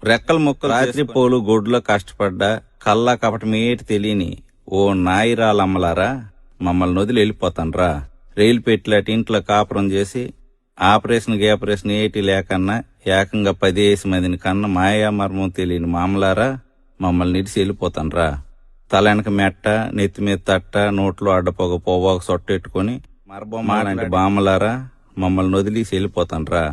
రెక్కల ముక్కలు రాత్రి పోలు గొడ్లో కష్టపడ్డా కల్లా కపటమేటి తెలియని ఓ నాయిరాలమ్మలారా, మమ్మల్ని వదిలి వెళ్ళిపోతాన్రా. రైలు పెట్టిలాటి ఇంట్లో కాపురం చేసి ఆపరేషన్ ఏటి లేకన్నా ఏకంగా 10 మందిని కన్నా మాయా మర్మం తెలియని మామలారా, మమ్మల్ని నిడిసి వెళ్ళిపోతాన్రా. తలెనక మెట్ట, నెత్తిమీద తట్ట, నోట్లో అడ్డపోగ పోవాక సొట్టెట్టుకుని మరబొమ్మాలంటి బామ్మలారా, మమ్మల్ని వదిలేసి వెళ్ళిపోతాన్రా.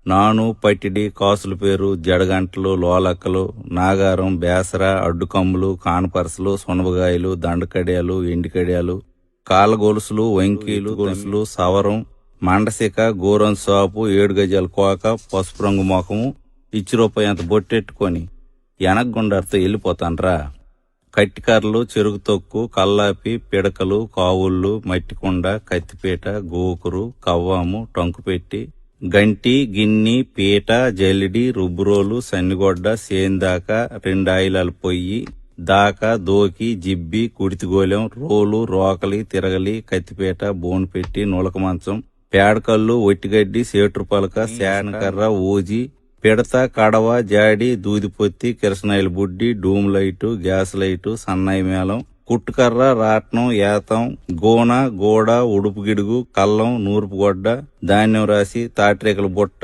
నాను, పట్టిడి, కాసుల పేరు, జడగంటలు, లోలక్కలు, నాగారం, బేసర, అడ్డుకమ్ములు, కానపరసలు, సునబగాయలు, దండకడియాలు, ఎండికడియాలు, కాళ్ళ గొలుసులు, వంకీలు గొలుసులు, సవరం, మండసిక, గోరం సాపు, 7 గజాల కోక, పసుపు రంగు మొఖము, రూపాయి అంత బొట్టెట్టుకొని ఎనగగుండారితో వెళ్ళిపోతాన్రా. కట్టికర్రలు, చెరుకు తొక్కు, కల్లాపి, పిడకలు, కావుళ్ళు, మట్టికొండ, కత్తిపీట, గోకురు, కవ్వాము, టంకుపెట్టి, గంటి, గిన్ని, పీట, జల్లిడి, రుబ్బురోలు, సన్నిగొడ్డ, సేందాక, 2 ఆయిలాల పొయ్యి దాకా, దోకి, జిబ్బి, కుడితిగోలెం, రోలు, రోకలి, తిరగలి, కత్తిపీట, బోను పెట్టి, నులక మంచం, పేడకల్లు, ఒట్టిగడ్డి, సేట్రు పలక, శానకర్ర, ఊజి, పిడత, కడవ, జాడి, దూదిపొత్తి, కిరసనాయిల బుడ్డి, డూమ్ లైటు, గ్యాస్ లైటు, సన్నాయి మేళం, కుట్టుకర్ర, రాట్నం, ఏతం, గోన, గోడ, ఉడుపు గిడుగు, కల్లం, నూర్పు గొడ్డ, ధాన్యం రాసి, తాటిరేకల బుట్ట,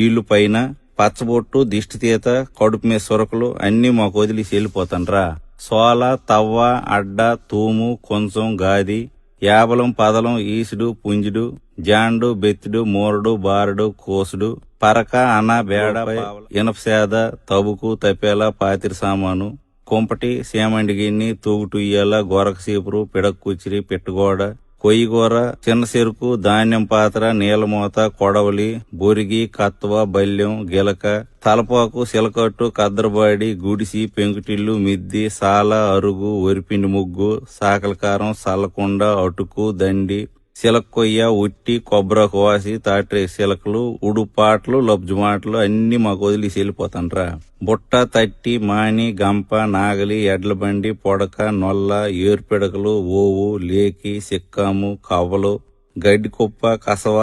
ఈళ్లు పైన, పచ్చబొట్టు, దిష్టి తీత, కడుపు మీద సొరకలు అన్నీ మాకు వదిలేసి వెళ్ళిపోతాన్రా. సోల, తవ్వ, అడ్డ, తూము, కొంచెం, గాది, యాబలం, పదలం, ఈసుడు, పుంజుడు, జాండు, బెత్తుడు, మూరడు, బారడు, కోసుడు, పరక, అన, బేడ, ఇనపసేద, తబుకు, తపేల, పాతిరి సామాను, కుంపటి, సేమండి గిన్ని, తూగుటుయ్యాల, గొరక సీపురు, పిడక కుచిరి, పిట్టగోడ, కొయ్యగూర, చిన్న చెరుకు, ధాన్యం పాత్ర, నీలమూత, కొడవలి, బొరిగి, కత్వ, బల్యం, గిలక, తలపాకు, సిలకట్టు, కద్దరబాడి, గుడిసి, పెంకుటిల్లు, మిద్ది, సాల, అరుగు, వరిపిండి ముగ్గు, సాకలకారం, సల్లకుండ, అటుకు, దండి, సిలకొయ్య, ఉట్టి, కొబ్బరాకు వాసి, తాటి సిలకలు, ఉడుపాట్లు, లబ్జుమాటలు అన్ని మాకు వదిలేసి వెళ్ళిపోతాన్రా. బుట్ట, తట్టి, మాని, గంప, నాగలి, ఎడ్లబండి, పొడక, నొల్ల, ఏరుపిడకలు, ఓవు, లేకి, సిక్కాము, కవ్వలు, గడ్డి కుప్ప, కసవ,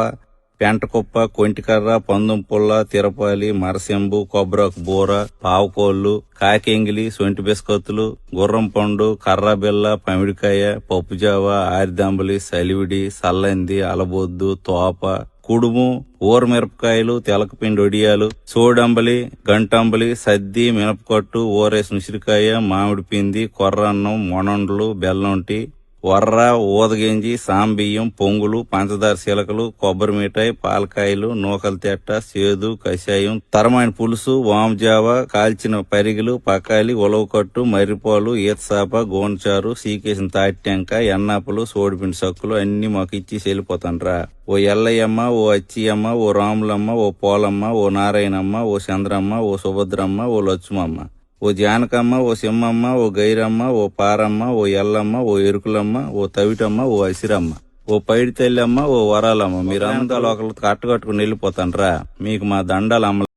పెంటకుప్ప, కొంటికర్ర, పందం పుల్ల, తిరపాలి, మరసెంబు, కొబ్బరాకు బూర, పావుకోళ్లు, కాకెంగిలి, సొంటి బిస్కత్తులు, గుర్రం పండు, కర్రబిల్ల, పమిడికాయ, పప్పుజావ, ఆరిదంబలి, సలివిడి, సల్లంది, అలబొద్దు, తోప, కుడుము, ఊరమిరపకాయలు, తెలకపిండి ఒడియాలు, సోడంబలి, గంటంబలి, సద్ది, మినపకట్టు, ఊరేసిన ఉసిరికాయ, మామిడి పిండి, కొర్రన్నం, మొనండ్లు, బెల్లంటి, వర్ర, ఊదగింజి, సాంబియ్యం, పొంగులు, పంచదార శిలకలు, కొబ్బరి మిఠాయి, పాలకాయలు, నూకల తెట్ట, సేదు, కషాయం, తరమైన పులుసు, వాముజావ, కాల్చిన పరిగిలు, పకాలి, ఉలవకట్టు, మర్రిపాలు, ఈతసాప, గోనచారు, సీకేసిన తాటిటెంక, ఎన్నాపలు, సోడిపిండి సక్కులు అన్ని మాకు ఇచ్చి వెళ్ళిపోతాన్రా. ఓ ఎల్లయ్యమ్మ, ఓ అచ్చియమ్మ, ఓ రాములమ్మ, ఓ పోలమ్మ, ఓ నారాయణమ్మ, ఓ చంద్రమ్మ, ఓ సుభద్రమ్మ, ఓ లక్ష్మమ్మ, ఓ జానకమ్మ, ఓ సింహమ్మ, ఓ గైరమ్మ, ఓ పారమ్మ, ఓ ఎల్లమ్మ, ఓ ఎరుకులమ్మ, ఓ తవిటమ్మ, ఓ అసిరమ్మ, ఓ పైడి తల్లమ్మ, ఓ వరాలమ్మ, మీరంతా ఒకళ్ళు కట్టుకట్టుకుని వెళ్ళిపోతాన్రా. మీకు మా దండాలు అమ్మ.